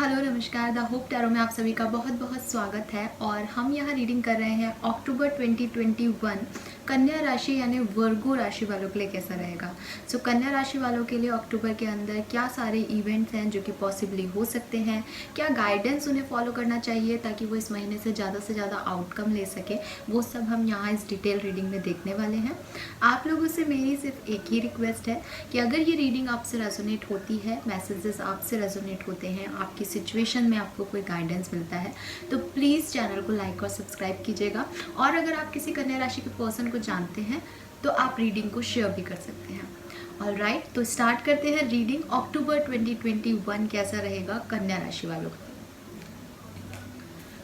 Hello नमस्कार। The hope tarot में आप सभी का बहुत बहुत स्वागत है और हम यहाँ रीडिंग कर रहे हैं अक्टूबर 2021 कन्या राशि यानी वर्गो राशि वालों के लिए कैसा रहेगा। सो कन्या राशि वालों के लिए अक्टूबर के अंदर क्या सारे इवेंट्स हैं जो कि पॉसिबली हो सकते हैं, क्या गाइडेंस उन्हें फॉलो करना चाहिए ताकि वो इस महीने से ज़्यादा आउटकम ले सके, वो सब हम यहाँ इस डिटेल रीडिंग में देखने वाले हैं। आप लोगों से मेरी सिर्फ एक ही रिक्वेस्ट है कि अगर ये रीडिंग आपसे रेजोनेट होती है, मैसेजेस आपसे रेजोनेट होते हैं, आपकी सिचुएशन में आपको कोई गाइडेंस मिलता है, तो प्लीज़ चैनल को लाइक और सब्सक्राइब कीजिएगा। और अगर आप किसी कन्या राशि के पर्सन को जानते हैं तो आप रीडिंग को शेयर भी कर सकते हैं। ऑलराइट, तो स्टार्ट करते हैं रीडिंग। अक्टूबर 2021 कैसा रहेगा कन्या राशि वालों का।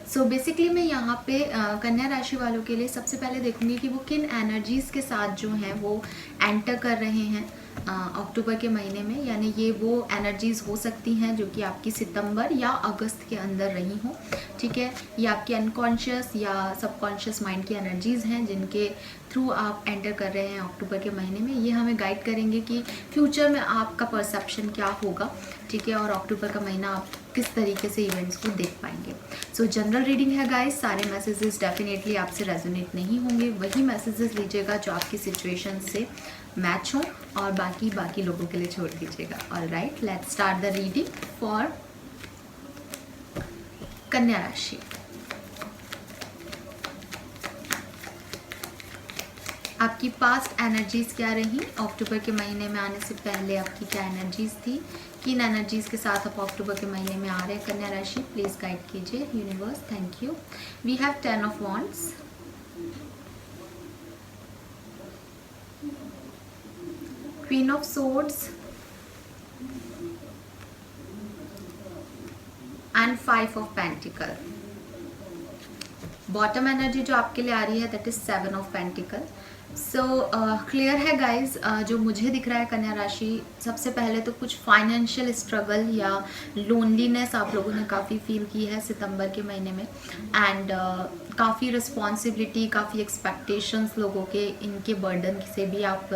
सो बेसिकली मैं यहाँ पे कन्या राशि वालों के लिए सबसे पहले देखूंगी कि वो किन एनर्जीज़ के साथ जो हैं वो एंटर कर रहे हैं अक्टूबर के महीने में। यानी ये वो एनर्जीज़ हो सकती हैं जो कि आपकी सितंबर या अगस्त के अंदर रही हों, ठीक है। ये आपकी अनकॉन्शियस या सबकॉन्शियस माइंड की एनर्जीज़ हैं जिनके थ्रू आप एंटर कर रहे हैं अक्टूबर के महीने में। ये हमें गाइड करेंगे कि फ्यूचर में आपका परसेप्शन क्या होगा, ठीक है, और अक्टूबर का महीना आप किस तरीके से इवेंट्स को देख पाएंगे। सो जनरल रीडिंग है गाइस, सारे मैसेजेस डेफिनेटली आपसे रेजोनेट नहीं होंगे। वही मैसेजेस लीजिएगा जो आपकी सिचुएशन से मैच हो और बाकी लोगों के लिए छोड़ दीजिएगा। Alright, let's start the reading for कन्या राशि। आपकी पास्ट एनर्जीज क्या रही अक्टूबर के महीने में आने से पहले, आपकी क्या एनर्जीज थी, किन एनर्जीज के साथ आप अक्टूबर के महीने में आ रहे हैं कन्या राशि, प्लीज गाइड कीजिए universe. Thank you. We have 10 of wands, queen of swords and 5 of pentacle. Bottom energy जो आपके लिए आ रही है that is 7 of pentacle. So clear है गाइज, जो मुझे दिख रहा है कन्या राशि, सबसे पहले तो कुछ फाइनेंशियल स्ट्रगल या लोनलीनेस आप लोगों ने काफ़ी फील की है सितंबर के महीने में। एंड काफ़ी रिस्पॉन्सिबिलिटी, काफ़ी एक्सपेक्टेशंस लोगों के, इनके बर्डन से भी आप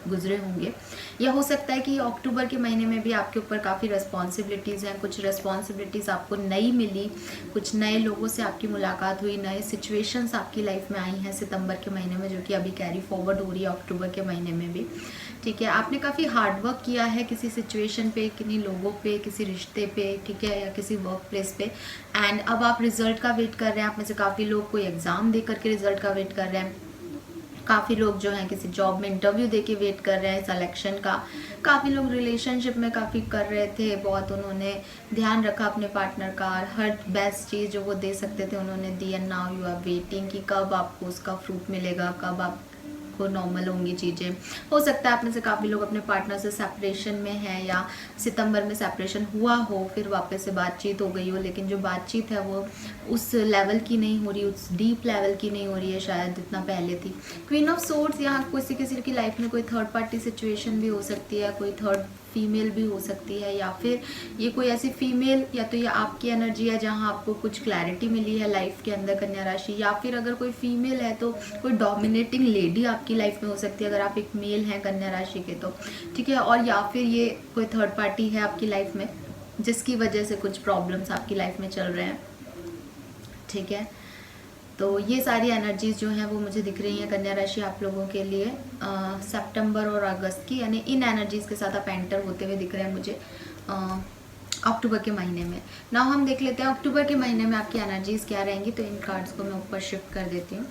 गुजरे होंगे। या हो सकता है कि अक्टूबर के महीने में भी आपके ऊपर काफ़ी रिस्पॉन्सिबिलिटीज़ हैं, कुछ रिस्पॉन्सिबिलिटीज़ आपको नई मिली, कुछ नए लोगों से आपकी मुलाकात हुई, नए सिचुएशंस आपकी लाइफ में आई हैं सितंबर के महीने में जो कि अभी कैरी फॉरवर्ड हो रही है अक्टूबर के महीने में भी, ठीक है। आपने काफ़ी हार्ड वर्क किया है किसी सिचुएशन पे, किन्हीं लोगों पे, किसी रिश्ते पे, ठीक है, या किसी वर्क प्लेस पे। एंड अब आप रिजल्ट का वेट कर रहे हैं। आप में से काफ़ी लोग कोई एग्ज़ाम दे करके रिजल्ट का वेट कर रहे हैं, काफ़ी लोग जो हैं किसी जॉब में इंटरव्यू दे के वेट कर रहे हैं सिलेक्शन का, काफ़ी लोग रिलेशनशिप में काफ़ी कर रहे थे, बहुत उन्होंने ध्यान रखा अपने पार्टनर का, हर बेस्ट चीज़ जो वो दे सकते थे उन्होंने दी। And now you are waiting कि कब आपको उसका फ्रूट मिलेगा, कब आपको नॉर्मल होंगी चीज़ें। हो सकता है आप में से काफ़ी लोग अपने पार्टनर से सेपरेशन में हैं या सितंबर में सेपरेशन हुआ हो, फिर वापस से बातचीत हो गई हो, लेकिन जो बातचीत है वो उस लेवल की नहीं हो रही, उस डीप लेवल की नहीं हो रही है शायद जितना पहले थी। क्वीन ऑफ सोर्ड्स, यहाँ किसी की लाइफ में कोई थर्ड पार्टी सिचुएशन भी हो सकती है, कोई थर्ड फीमेल भी हो सकती है, या फिर ये कोई ऐसी फीमेल, या तो ये आपकी एनर्जी है जहाँ आपको कुछ क्लैरिटी मिली है लाइफ के अंदर कन्या राशि, या फिर अगर कोई फीमेल है तो कोई डोमिनेटिंग लेडी आपकी लाइफ में हो सकती है अगर आप एक मेल हैं कन्या राशि के तो, ठीक है। और या फिर ये कोई थर्ड पार्टी है आपकी लाइफ में जिसकी वजह से कुछ प्रॉब्लम्स आपकी लाइफ में चल रहे हैं, ठीक है। तो ये सारी एनर्जीज जो हैं वो मुझे दिख रही हैं कन्या राशि आप लोगों के लिए सितंबर और अगस्त की, यानी इन एनर्जीज के साथ आप एंटर होते हुए दिख रहे हैं मुझे अक्टूबर के महीने में। ना हम देख लेते हैं अक्टूबर के महीने में आपकी एनर्जीज क्या रहेंगी। तो इन कार्ड्स को मैं ऊपर शिफ्ट कर देती हूँ।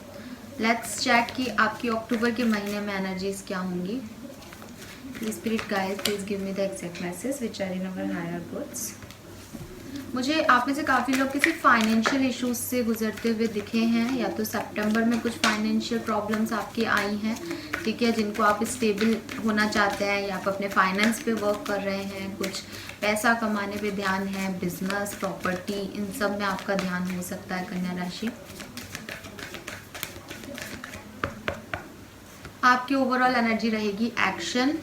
लेट्स चेक कि आपकी अक्टूबर के महीने में एनर्जीज क्या होंगी। Spirit guides please give me the exact message which are in our higher goods. मुझे आप में से काफ़ी लोग किसी फाइनेंशियल इश्यूज से गुजरते हुए दिखे हैं, या तो सितंबर में कुछ फाइनेंशियल प्रॉब्लम्स आपकी आई हैं, ठीक है, जिनको आप स्टेबल होना चाहते हैं, या आप अपने फाइनेंस पे वर्क कर रहे हैं, कुछ पैसा कमाने पे ध्यान है, बिजनेस, प्रॉपर्टी, इन सब में आपका ध्यान हो सकता है कन्या राशि। आपकी ओवरऑल एनर्जी रहेगी एक्शन,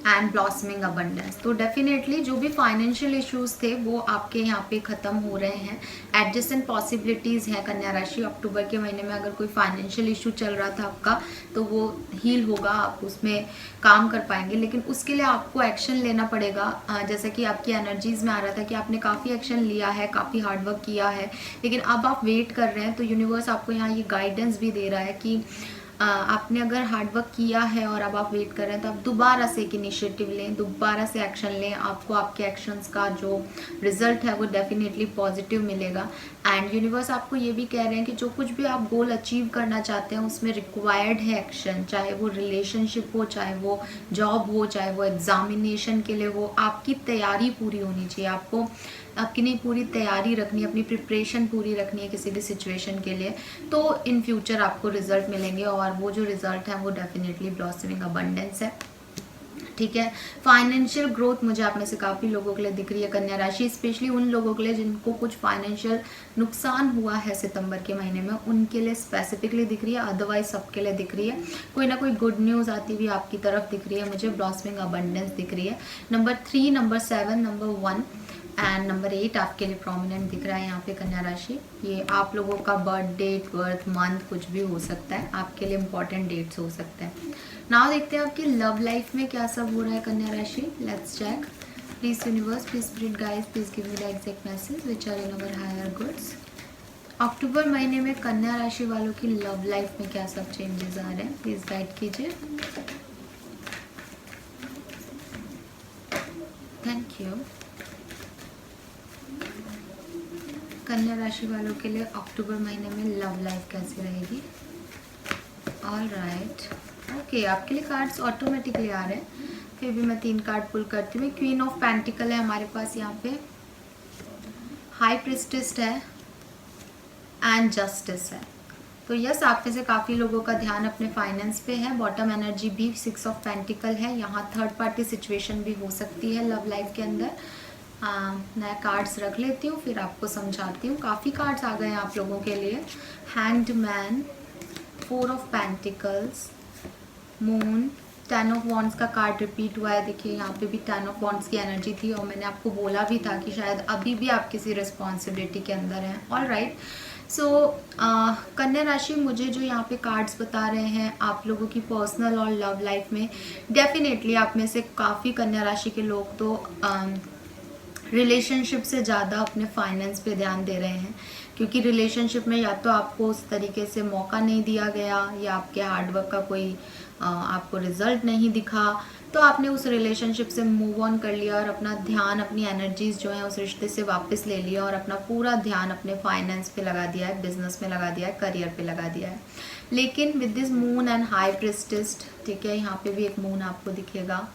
एंड ब्लॉसमिंग अबंडेंस। तो डेफिनेटली जो भी फाइनेंशियल इश्यूज थे वो आपके यहाँ पे ख़त्म हो रहे हैं। एडजस्टेंट पॉसिबिलिटीज़ हैं कन्या राशि। अक्टूबर के महीने में अगर कोई फाइनेंशियल इशू चल रहा था आपका तो वो हील होगा, आप उसमें काम कर पाएंगे। लेकिन उसके लिए आपको एक्शन लेना पड़ेगा। जैसा कि आपकी एनर्जीज़ में आ रहा था कि आपने काफ़ी एक्शन लिया है, काफ़ी हार्डवर्क किया है, लेकिन अब आप वेट कर रहे हैं। तो यूनिवर्स आपको यहाँ ये गाइडेंस भी दे रहा है कि आपने अगर हार्डवर्क किया है और अब आप वेट कर रहे हैं तो आप दोबारा से एक इनिशिएटिव लें, दोबारा से एक्शन लें। आपको आपके एक्शंस का जो रिजल्ट है वो डेफिनेटली पॉजिटिव मिलेगा। एंड यूनिवर्स आपको ये भी कह रहे हैं कि जो कुछ भी आप गोल अचीव करना चाहते हैं उसमें रिक्वायर्ड है एक्शन, चाहे वो रिलेशनशिप हो, चाहे वो जॉब हो, चाहे वो एग्जामिनेशन के लिए हो। आपकी तैयारी पूरी होनी चाहिए। आपकी नहीं पूरी तैयारी रखनी है, अपनी प्रिपरेशन पूरी रखनी है किसी भी सिचुएशन के लिए। तो इन फ्यूचर आपको रिजल्ट मिलेंगे और वो जो रिजल्ट है वो डेफिनेटली ब्लॉसमिंग अबंडेंस है। ठीक है, फाइनेंशियल ग्रोथ मुझे आप में से काफ़ी लोगों के लिए दिख रही है कन्या राशि, स्पेशली उन लोगों के लिए जिनको कुछ फाइनेंशियल नुकसान हुआ है सितंबर के महीने में, उनके लिए स्पेसिफिकली दिख रही है। अदरवाइज सबके लिए दिख रही है। कोई ना कोई गुड न्यूज़ आती हुई आपकी तरफ दिख रही है मुझे। ब्लॉसमिंग अबंडेंस दिख रही है। Number 3, number 7, number 1 and number 8 आपके लिए प्रोमिनेंट दिख रहा है यहाँ पे कन्या राशि। ये आप लोगों का बर्थ डेट, बर्थ मंथ कुछ भी हो सकता है, आपके लिए इंपॉर्टेंट डेट्स हो सकते हैं। नाउ देखते हैं आपकी लव लाइफ में क्या सब हो रहा है कन्या राशि। Let's check. Please universe, please spirit guides, please give me the exact message which are in our higher goods. अक्टूबर महीने में कन्या राशि वालों की लव लाइफ में क्या सब चेंजेस आ रहे हैं, प्लीज गाइड कीजिए। Thank you. कन्या राशि वालों के लिए अक्टूबर महीने में लव लाइफ कैसी रहेगी। ऑल राइट, ओके, आपके लिए कार्ड्स ऑटोमेटिकली आ रहे हैं, फिर भी मैं 3 कार्ड पुल करती हूँ। क्वीन ऑफ पेंटिकल है हमारे पास यहाँ पे, हाई प्रिस्टेस है एंड जस्टिस है। तो यस, आप में से काफ़ी लोगों का ध्यान अपने फाइनेंस पे है। बॉटम एनर्जी भी 6 ऑफ पेंटिकल है। यहाँ थर्ड पार्टी सिचुएशन भी हो सकती है लव लाइफ के अंदर। मैं कार्ड्स रख लेती हूँ फिर आपको समझाती हूँ। काफ़ी कार्ड्स आ गए हैं आप लोगों के लिए। Hanged man, 4 of pentacles, moon, 10 of wands का कार्ड रिपीट हुआ है। देखिए यहाँ पे भी 10 ऑफ वॉन्ड्स की एनर्जी थी और मैंने आपको बोला भी था कि शायद अभी भी आप किसी रिस्पॉन्सिबिलिटी के अंदर हैं। ऑल राइट, सो कन्या राशि मुझे जो यहाँ पे कार्ड्स बता रहे हैं आप लोगों की पर्सनल और लव लाइफ में, डेफिनेटली आप में से काफ़ी कन्या राशि के लोग तो रिलेशनशिप से ज़्यादा अपने फाइनेंस पे ध्यान दे रहे हैं, क्योंकि रिलेशनशिप में या तो आपको उस तरीके से मौका नहीं दिया गया या आपके हार्डवर्क का कोई आपको रिजल्ट नहीं दिखा, तो आपने उस रिलेशनशिप से मूव ऑन कर लिया और अपना ध्यान, अपनी एनर्जीज जो है उस रिश्ते से वापस ले लिया और अपना पूरा ध्यान अपने फाइनेंस पे लगा दिया है, बिजनेस में लगा दिया है, करियर पे लगा दिया है। लेकिन with this moon and high priestess, ठीक है, यहाँ पे भी एक मून आपको दिखेगा।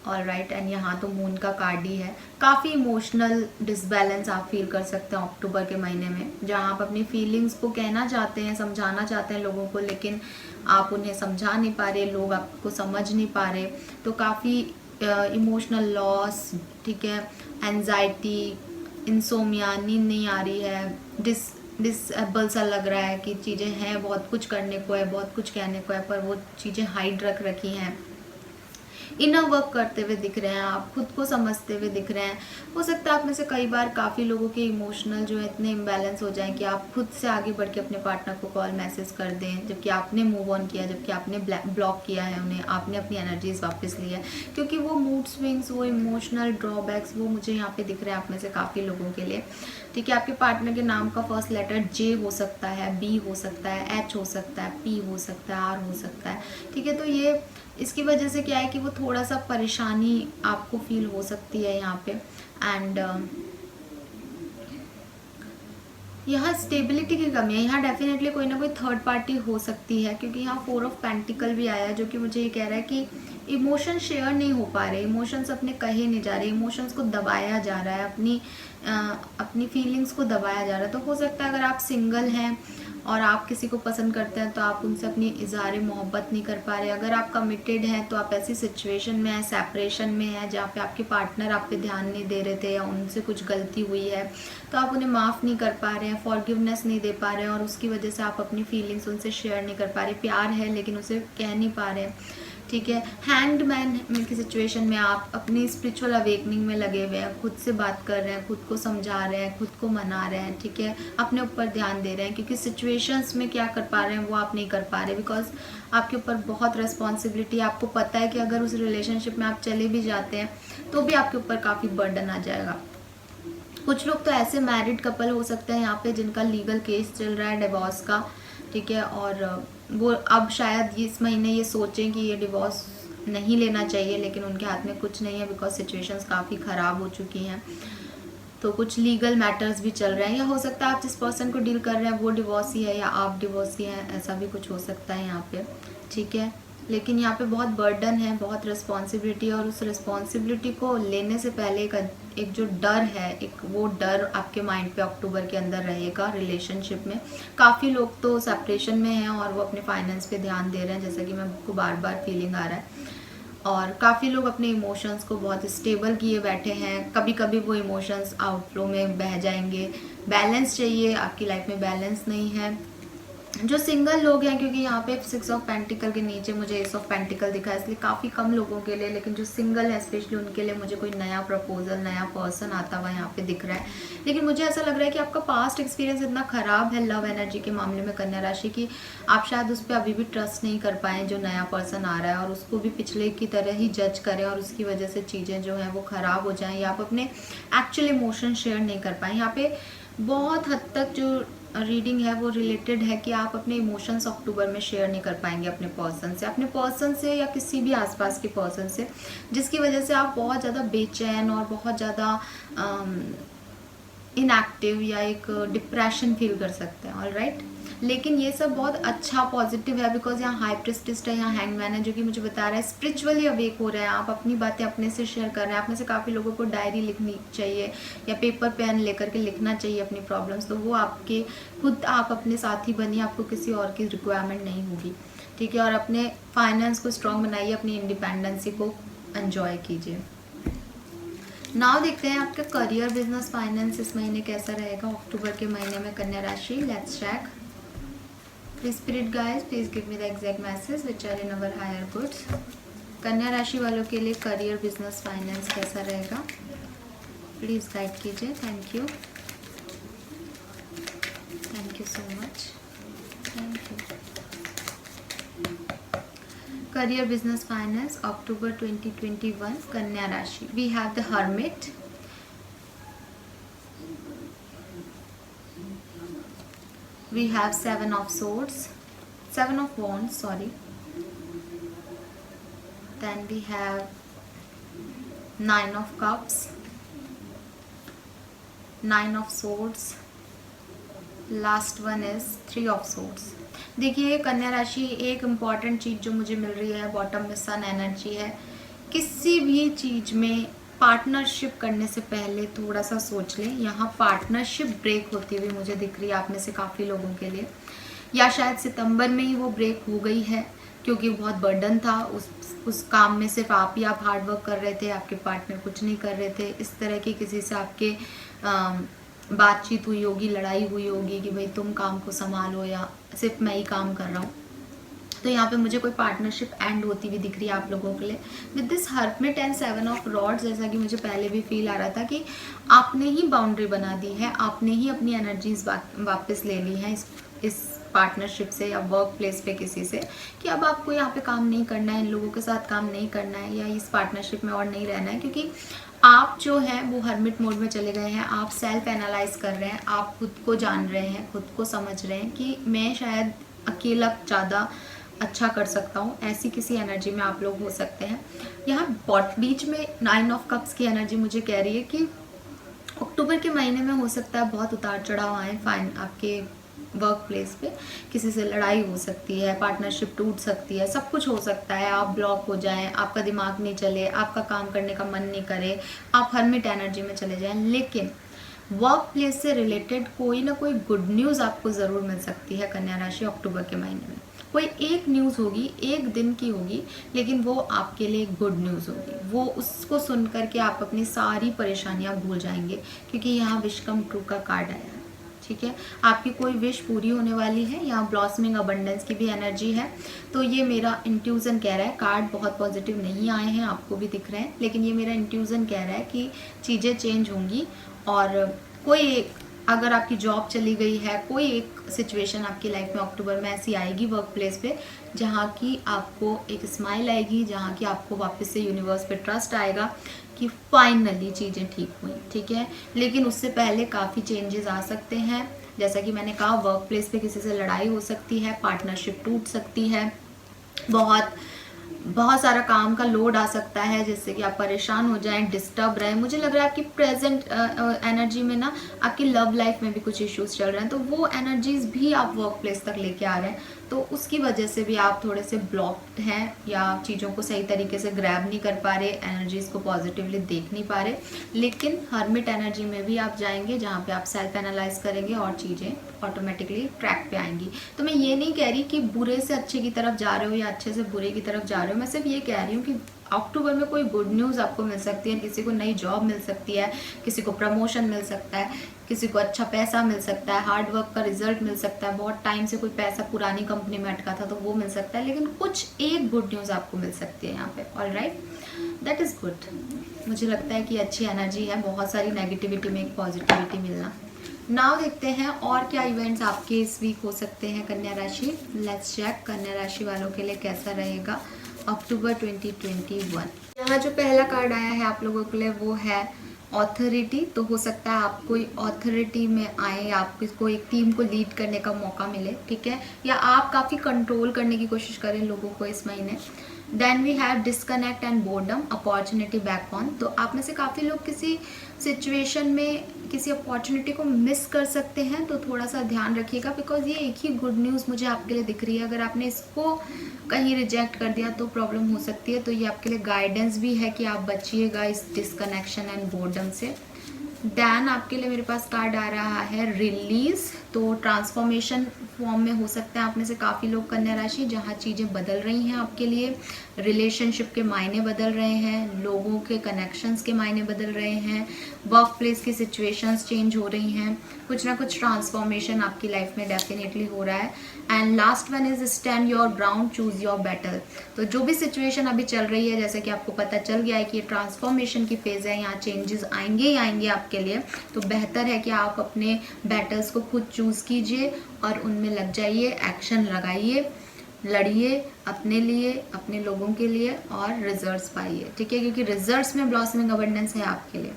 ऑल राइट, एंड यहाँ तो मून का कार्ड ही है। काफ़ी इमोशनल डिसबैलेंस आप फील कर सकते हैं अक्टूबर के महीने में, जहाँ आप अपनी फीलिंग्स को कहना चाहते हैं, समझाना चाहते हैं लोगों को, लेकिन आप उन्हें समझा नहीं पा रहे, लोग आपको समझ नहीं पा रहे। तो काफ़ी इमोशनल लॉस, ठीक है, एंजाइटी, इंसोमिया, नींद नहीं आ रही है, डिसेबल सा लग रहा है कि चीज़ें हैं, बहुत कुछ करने को है, बहुत कुछ कहने को है, पर वो चीज़ें हाइड रख रखी हैं। इनर वर्क करते हुए दिख रहे हैं, आप खुद को समझते हुए दिख रहे हैं। हो सकता है आप में से कई बार काफ़ी लोगों के इमोशनल जो है इतने इम्बैलेंस हो जाएं कि आप खुद से आगे बढ़ के अपने पार्टनर को कॉल मैसेज कर दें, जबकि आपने मूव ऑन किया, जबकि आपने ब्लॉक किया है उन्हें, आपने अपनी एनर्जीज वापस ली है। क्योंकि वो मूड स्विंग्स, वो इमोशनल ड्रॉबैक्स, वो मुझे यहाँ पे दिख रहे हैं आप में से काफ़ी लोगों के लिए। ठीक है, आपके पार्टनर के नाम का फर्स्ट लेटर जे हो सकता है, बी हो सकता है, एच हो सकता है, पी हो सकता है, आर हो सकता है। ठीक है, तो ये इसकी वजह से क्या है कि वो थोड़ा सा परेशानी आपको फील हो सकती है यहाँ पे। एंड यहाँ स्टेबिलिटी की कमी है। यहाँ डेफिनेटली कोई ना कोई थर्ड पार्टी हो सकती है, क्योंकि यहाँ 4 ऑफ पेंटिकल भी आया है, जो कि मुझे ये कह रहा है कि इमोशन शेयर नहीं हो पा रहे, इमोशंस अपने कहे नहीं जा रहे, इमोशंस को दबाया जा रहा है, अपनी फीलिंग्स को दबाया जा रहा है। तो हो सकता है अगर आप सिंगल हैं और आप किसी को पसंद करते हैं तो आप उनसे अपनी इज़हार मोहब्बत नहीं कर पा रहे। अगर आप कमिटेड हैं तो आप ऐसी सिचुएशन में हैं, सेपरेशन में हैं, जहाँ पे आपके पार्टनर आप पे ध्यान नहीं दे रहे थे या उनसे कुछ गलती हुई है तो आप उन्हें माफ़ नहीं कर पा रहे हैं, फॉरगिवनेस नहीं दे पा रहे हैं, और उसकी वजह से आप अपनी फीलिंग्स उनसे शेयर नहीं कर पा रहे। प्यार है लेकिन उसे कह नहीं पा रहे हैं। ठीक है। हैंगड की सिचुएशन में आप अपनी स्पिरिचुअल अवेकनिंग में लगे हुए हैं, खुद से बात कर रहे हैं, खुद को समझा रहे हैं, खुद को मना रहे हैं, ठीक है, अपने ऊपर ध्यान दे रहे हैं, क्योंकि सिचुएशंस में क्या कर पा रहे हैं वो आप नहीं कर पा रहे, बिकॉज आपके ऊपर बहुत रिस्पॉन्सिबिलिटी। आपको पता है कि अगर उस रिलेशनशिप में आप चले भी जाते हैं तो भी आपके ऊपर काफ़ी बर्डन आ जाएगा। कुछ लोग तो ऐसे मैरिड कपल हो सकते हैं यहाँ पे जिनका लीगल केस चल रहा है डिवोर्स का, ठीक है, और वो अब शायद इस महीने ये सोचें कि ये डिवोर्स नहीं लेना चाहिए, लेकिन उनके हाथ में कुछ नहीं है, बिकॉज सिचुएशंस काफ़ी ख़राब हो चुकी हैं। तो कुछ लीगल मैटर्स भी चल रहे हैं, या हो सकता है आप जिस पर्सन को डील कर रहे हैं वो डिवोर्सी है या आप डिवोर्सी हैं, ऐसा भी कुछ हो सकता है यहाँ पे, ठीक है। लेकिन यहाँ पे बहुत बर्डन है, बहुत रिस्पॉन्सिबिलिटी है, और उस रिस्पॉन्सिबिलिटी को लेने से पहले एक जो डर है, एक वो डर आपके माइंड पे अक्टूबर के अंदर रहेगा रिलेशनशिप में। काफ़ी लोग तो सेपरेशन में हैं और वो अपने फाइनेंस पे ध्यान दे रहे हैं, जैसा कि मैं को बार बार फीलिंग आ रहा है। और काफ़ी लोग अपने इमोशंस को बहुत स्टेबल किए बैठे हैं, कभी कभी वो इमोशंस आउटफ्लो में बह जाएंगे। बैलेंस चाहिए, आपकी लाइफ में बैलेंस नहीं है। जो सिंगल लोग हैं, क्योंकि यहाँ पे 6 ऑफ पेंटिकल के नीचे मुझे एस ऑफ पेंटिकल दिखा है, इसलिए काफ़ी कम लोगों के लिए, लेकिन जो सिंगल है स्पेशली उनके लिए मुझे कोई नया प्रपोजल, नया पर्सन आता हुआ यहाँ पे दिख रहा है। लेकिन मुझे ऐसा लग रहा है कि आपका पास्ट एक्सपीरियंस इतना ख़राब है लव एनर्जी के मामले में कन्या राशि की, आप शायद उस पर अभी भी ट्रस्ट नहीं कर पाए जो नया पर्सन आ रहा है, और उसको भी पिछले की तरह ही जज करें, और उसकी वजह से चीज़ें जो हैं वो ख़राब हो जाएँ, या आप अपने एक्चुअल इमोशन शेयर नहीं कर पाएँ। यहाँ पे बहुत हद तक जो रीडिंग है वो रिलेटेड है कि आप अपने इमोशंस अक्टूबर में शेयर नहीं कर पाएंगे अपने पर्सन से या किसी भी आसपास के पर्सन से, जिसकी वजह से आप बहुत ज़्यादा बेचैन और बहुत ज़्यादा इनएक्टिव या एक डिप्रेशन फील कर सकते हैं। ऑल राइट, लेकिन ये सब बहुत अच्छा पॉजिटिव है, बिकॉज यहाँ हाई प्रिस्टिस्ट है, यहाँ हैंगमैन है, जो कि मुझे बता रहा है स्पिरिचुअली अवेक हो रहे हैं आप, अपनी बातें अपने से शेयर कर रहे हैं। आप में से काफ़ी लोगों को डायरी लिखनी चाहिए या पेपर पेन लेकर के लिखना चाहिए अपनी प्रॉब्लम्स, तो वो आपके खुद आप अपने साथी बनिए, आपको किसी और की रिक्वायरमेंट नहीं होगी, ठीक है। और अपने फाइनेंस को स्ट्रॉन्ग बनाइए, अपनी इंडिपेंडेंसी को एंजॉय कीजिए। नाउ देखते हैं आपका करियर, बिजनेस, फाइनेंस इस महीने कैसा रहेगा अक्टूबर के महीने में कन्या राशि। Let's check. Please spirit guys, please give me the exact message which are in our higher goods. कन्या राशि वालों के लिए करियर, बिजनेस, फाइनेंस कैसा रहेगा, प्लीज गाइड कीजिए। Thank you so much, thank you. Career, business, finance, October 2021, Kanya Rashi. We have the Hermit. We have 7 of Swords, 7 of Wands, sorry. Then we have 9 of Cups, 9 of Swords. Last one is 3 of Swords. देखिए कन्या राशि, एक important चीज़ जो मुझे मिल रही है bottom में sun energy है। किसी भी चीज़ में पार्टनरशिप करने से पहले थोड़ा सा सोच लें। यहाँ पार्टनरशिप ब्रेक होती हुई मुझे दिख रही है आप में से काफ़ी लोगों के लिए, या शायद सितंबर में ही वो ब्रेक हो गई है, क्योंकि बहुत बर्डन था उस काम में, सिर्फ आप ही आप हार्ड वर्क कर रहे थे, आपके पार्टनर कुछ नहीं कर रहे थे। इस तरह की किसी से आपके बातचीत हुई होगी, लड़ाई हुई होगी कि भाई तुम काम को संभालो या सिर्फ मैं ही काम कर रहा हूँ। तो यहाँ पे मुझे कोई पार्टनरशिप एंड होती हुई दिख रही है आप लोगों के लिए with this hermit and 7 of rods. जैसा कि मुझे पहले भी फील आ रहा था कि आपने ही बाउंड्री बना दी है, आपने ही अपनी एनर्जीज वापस ले ली हैं इस पार्टनरशिप से या वर्क प्लेस पे किसी से, कि अब आपको यहाँ पे काम नहीं करना है, इन लोगों के साथ काम नहीं करना है या इस पार्टनरशिप में और नहीं रहना है, क्योंकि आप जो हैं वो हर्मिट मोड में चले गए हैं। आप सेल्फ एनालाइज कर रहे हैं, आप खुद को जान रहे हैं, खुद को समझ रहे हैं कि मैं शायद अकेला ज़्यादा अच्छा कर सकता हूँ। ऐसी किसी एनर्जी में आप लोग हो सकते हैं। यहाँ बीच में 9 ऑफ कप्स की एनर्जी मुझे कह रही है कि अक्टूबर के महीने में हो सकता है बहुत उतार चढ़ाव आए फाइन आपके वर्क प्लेस पे, किसी से लड़ाई हो सकती है, पार्टनरशिप टूट सकती है, सब कुछ हो सकता है। आप ब्लॉक हो जाएं, आपका दिमाग नहीं चले, आपका काम करने का मन नहीं करे, आप हर्मिट एनर्जी में चले जाएं। लेकिन वर्क प्लेस से रिलेटेड कोई ना कोई गुड न्यूज़ आपको ज़रूर मिल सकती है कन्या राशि अक्टूबर के महीने में। कोई एक न्यूज़ होगी, एक दिन की होगी, लेकिन वो आपके लिए गुड न्यूज़ होगी। वो उसको सुन करके आप अपनी सारी परेशानियाँ भूल जाएंगे, क्योंकि यहाँ विश कम ट्रू का कार्ड आया है। ठीक है, आपकी कोई विश पूरी होने वाली है। यहाँ ब्लॉसमिंग अबंडेंस की भी एनर्जी है। तो ये मेरा इंट्यूज़न कह रहा है, कार्ड बहुत पॉजिटिव नहीं आए हैं, आपको भी दिख रहे हैं, लेकिन ये मेरा इंट्यूज़न कह रहा है कि चीज़ें चेंज होंगी। और कोई एक, अगर आपकी जॉब चली गई है, कोई एक सिचुएशन आपकी लाइफ में अक्टूबर में ऐसी आएगी वर्क प्लेस पे, जहाँ की आपको एक स्माइल आएगी, जहाँ की आपको वापस से यूनिवर्स पे ट्रस्ट आएगा कि फाइनली चीज़ें ठीक हुई। ठीक है, लेकिन उससे पहले काफ़ी चेंजेस आ सकते हैं। जैसा कि मैंने कहा, वर्क प्लेस पे किसी से लड़ाई हो सकती है, पार्टनरशिप टूट सकती है, बहुत बहुत सारा काम का लोड आ सकता है, जिससे कि आप परेशान हो जाएं, डिस्टर्ब रहें। मुझे लग रहा है आपकी प्रेजेंट एनर्जी में ना, आपकी लव लाइफ में भी कुछ इश्यूज चल रहे हैं, तो वो एनर्जीज भी आप वर्क प्लेस तक लेके आ रहे हैं, तो उसकी वजह से भी आप थोड़े से ब्लॉक्ड हैं, या चीज़ों को सही तरीके से ग्रैब नहीं कर पा रहे, एनर्जीज को पॉजिटिवली देख नहीं पा रहे। लेकिन हर्मिट एनर्जी में भी आप जाएंगे, जहाँ पे आप सेल्फ एनालाइज करेंगे और चीज़ें ऑटोमेटिकली ट्रैक पे आएंगी। तो मैं ये नहीं कह रही कि बुरे से अच्छे की तरफ जा रहे हो या अच्छे से बुरे की तरफ जा रहे हो, मैं सिर्फ ये कह रही हूँ कि अक्टूबर में कोई गुड न्यूज़ आपको मिल सकती है, किसी को नई जॉब मिल सकती है, किसी को प्रमोशन मिल सकता है, किसी को अच्छा पैसा मिल सकता है, हार्ड वर्क का रिजल्ट मिल सकता है, बहुत टाइम से कोई पैसा पुरानी कंपनी में अटका था तो वो मिल सकता है, लेकिन कुछ एक गुड न्यूज़ आपको मिल सकती है यहाँ पे। All right, that is good. मुझे लगता है कि अच्छी एनर्जी है, बहुत सारी नेगेटिविटी में एक पॉजिटिविटी मिलना। नाउ देखते हैं और क्या इवेंट्स आपके इस वीक हो सकते हैं कन्या राशि। लेट्स चेक कन्या राशि वालों के लिए कैसा रहेगा अक्टूबर 2021। यहाँ जो पहला कार्ड आया है आप लोगों के लिए वो है ऑथोरिटी। तो हो सकता है आप कोई ऑथोरिटी में आए, या आपको एक टीम को लीड करने का मौका मिले, ठीक है, या आप काफ़ी कंट्रोल करने की कोशिश करें लोगों को इस महीने। Then we have disconnect and boredom, opportunity back on. तो आप में से काफ़ी लोग किसी सिचुएशन में किसी अपॉर्चुनिटी को मिस कर सकते हैं, तो थोड़ा सा ध्यान रखिएगा, बिकॉज ये एक ही गुड न्यूज़ मुझे आपके लिए दिख रही है। अगर आपने इसको कहीं रिजेक्ट कर दिया तो प्रॉब्लम हो सकती है। तो ये आपके लिए गाइडेंस भी है कि आप बचिएगा इस डिस्कनेक्शन एंड बोर्डम से। दैन आपके लिए मेरे पास कार्ड आ रहा है रिलीज। तो ट्रांसफॉर्मेशन फॉर्म में हो सकता है आप में से काफ़ी लोग कन्या राशि, जहाँ चीज़ें बदल रही हैं आपके लिए, रिलेशनशिप के मायने बदल रहे हैं, लोगों के कनेक्शंस के मायने बदल रहे हैं, वर्क प्लेस की सिचुएशंस चेंज हो रही हैं, कुछ ना कुछ ट्रांसफॉर्मेशन आपकी लाइफ में डेफिनेटली हो रहा है। And last one is stand your ground, choose your battle. तो जो भी सिचुएशन अभी चल रही है, जैसे कि आपको पता चल गया है कि ये ट्रांसफॉर्मेशन की फेज़ है, यहाँ चेंजेस आएंगे ही आएंगे आपके लिए, तो बेहतर है कि आप अपने बैटल्स को खुद चूज़ कीजिए और उनमें लग जाइए, एक्शन लगाइए, लड़िए अपने लिए, अपने लोगों के लिए, और रिजल्ट्स पाइए, ठीक है, क्योंकि रिजल्ट्स में ब्लॉसमिंग अबंडेंस है आपके लिए।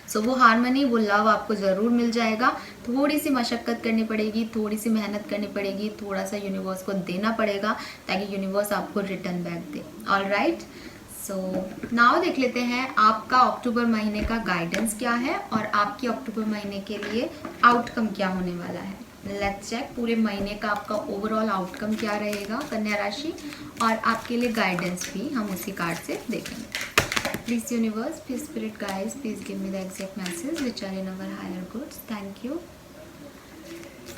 सो वो हारमनी, वो लव आपको ज़रूर मिल जाएगा। थोड़ी सी मशक्क़त करनी पड़ेगी, थोड़ी सी मेहनत करनी पड़ेगी, थोड़ा सा यूनिवर्स को देना पड़ेगा, ताकि यूनिवर्स आपको रिटर्न बैक दे। ऑल राइट, सो नाउ देख लेते हैं आपका अक्टूबर महीने का गाइडेंस क्या है और आपकी अक्टूबर महीने के लिए आउटकम क्या होने वाला है। लेट्स चेक पूरे महीने का आपका ओवरऑल आउटकम क्या रहेगा कन्या राशि, और आपके लिए गाइडेंस भी हम उसी कार्ड से देखेंगे। Please universe, please spirit guides, please give me the exact message which are in our higher goods. Thank you.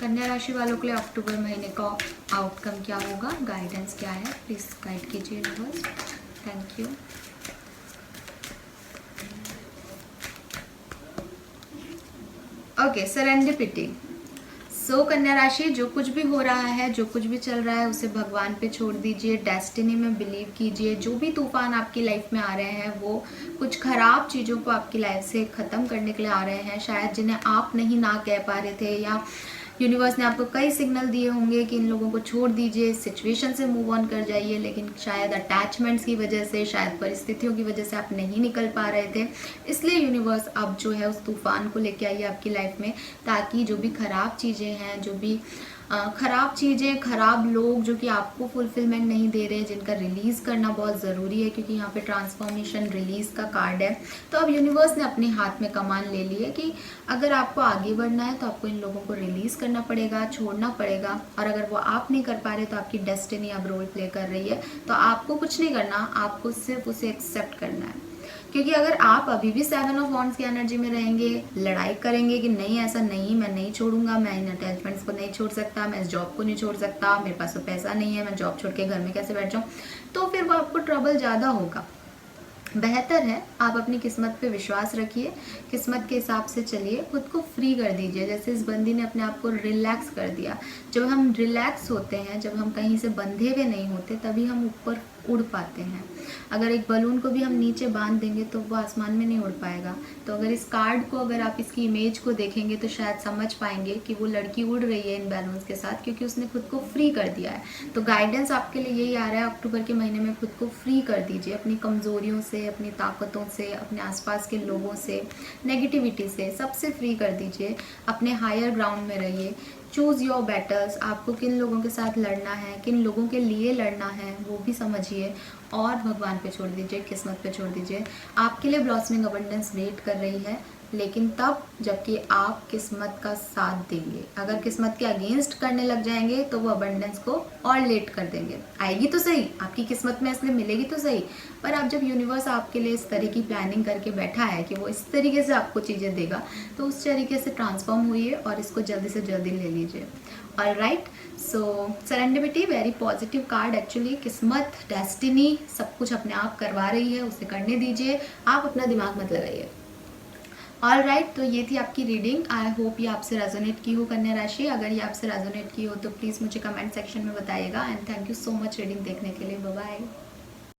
कन्या राशि वालों के लिए अक्टूबर महीने का आउटकम क्या होगा, गाइडेंस क्या है, प्लीज गाइड कीजिए universe. Thank you. Okay, serendipity. So कन्या राशि, जो कुछ भी हो रहा है, जो कुछ भी चल रहा है, उसे भगवान पे छोड़ दीजिए, डेस्टिनी में बिलीव कीजिए। जो भी तूफान आपकी लाइफ में आ रहे हैं, वो कुछ खराब चीज़ों को आपकी लाइफ से ख़त्म करने के लिए आ रहे हैं, शायद जिन्हें आप नहीं ना कह पा रहे थे, या यूनिवर्स ने आपको कई सिग्नल दिए होंगे कि इन लोगों को छोड़ दीजिए, इस सिचुएशन से मूव ऑन कर जाइए, लेकिन शायद अटैचमेंट्स की वजह से, शायद परिस्थितियों की वजह से आप नहीं निकल पा रहे थे। इसलिए यूनिवर्स अब जो है उस तूफान को लेके आइए आपकी लाइफ में, ताकि जो भी खराब चीज़ें हैं, जो भी खराब चीज़ें, खराब लोग जो कि आपको फुलफिलमेंट नहीं दे रहे, जिनका रिलीज़ करना बहुत ज़रूरी है, क्योंकि यहाँ पे ट्रांसफॉर्मेशन रिलीज़ का कार्ड है। तो अब यूनिवर्स ने अपने हाथ में कमान ले ली है कि अगर आपको आगे बढ़ना है तो आपको इन लोगों को रिलीज़ करना पड़ेगा, छोड़ना पड़ेगा, और अगर वो आप नहीं कर पा रहे तो आपकी डेस्टिनी अब रोल प्ले कर रही है। तो आपको कुछ नहीं करना, आपको सिर्फ उसे एक्सेप्ट करना है, क्योंकि अगर आप अभी भी 7 ऑफ वॉन्ड्स की एनर्जी में रहेंगे, लड़ाई करेंगे कि नहीं ऐसा नहीं, मैं नहीं छोड़ूंगा, मैं इन अटैचमेंट्स को नहीं छोड़ सकता, मैं इस जॉब को नहीं छोड़ सकता, मेरे पास तो पैसा नहीं है, मैं जॉब छोड़ के घर में कैसे बैठ जाऊँ, तो फिर वो आपको ट्रबल ज़्यादा होगा। बेहतर है आप अपनी किस्मत पे विश्वास रखिए, किस्मत के हिसाब से चलिए, खुद को फ्री कर दीजिए। जैसे इस बंदी ने अपने आप को रिलैक्स कर दिया। जब हम रिलैक्स होते हैं, जब हम कहीं से बंधे हुए नहीं होते, तभी हम ऊपर उड़ पाते हैं। अगर एक बलून को भी हम नीचे बांध देंगे तो वो आसमान में नहीं उड़ पाएगा। तो अगर इस कार्ड को, अगर आप इसकी इमेज को देखेंगे तो शायद समझ पाएंगे कि वो लड़की उड़ रही है इन बैलून्स के साथ, क्योंकि उसने खुद को फ्री कर दिया है। तो गाइडेंस आपके लिए यही आ रहा है, अक्टूबर के महीने में खुद को फ्री कर दीजिए अपनी कमज़ोरियों से, अपनी ताकतों से, अपने आसपास के लोगों से, नेगेटिविटी से, सबसे फ्री कर दीजिए। अपने हायर ग्राउंड में रहिए। Choose your battles. आपको किन लोगों के साथ लड़ना है, किन लोगों के लिए लड़ना है, वो भी समझिए और भगवान पे छोड़ दीजिए, किस्मत पे छोड़ दीजिए। आपके लिए ब्लॉसमिंग अबंडेंस वेट कर रही है, लेकिन तब जबकि आप किस्मत का साथ देंगे। अगर किस्मत के अगेंस्ट करने लग जाएंगे तो वो अबंडेंस को और लेट कर देंगे। आएगी तो सही, आपकी किस्मत में इसलिए मिलेगी तो सही, पर अब जब यूनिवर्स आपके लिए इस तरह की प्लानिंग करके बैठा है कि वो इस तरीके से आपको चीज़ें देगा, तो उस तरीके से ट्रांसफॉर्म हुई है और इसको जल्दी से जल्दी ले लीजिए। Alright, so serendipity very positive card actually. किस्मत, डेस्टिनी सब कुछ अपने आप करवा रही है, उसे करने दीजिए, आप अपना दिमाग मत लगाइए। ऑल राइट, तो ये थी आपकी रीडिंग। आई होप ये आपसे रेजोनेट की हो कन्या राशि। अगर ये आपसे रेजोनेट की हो तो प्लीज़ मुझे कमेंट सेक्शन में बताइएगा। And thank you so much reading देखने के लिए। Bye bye.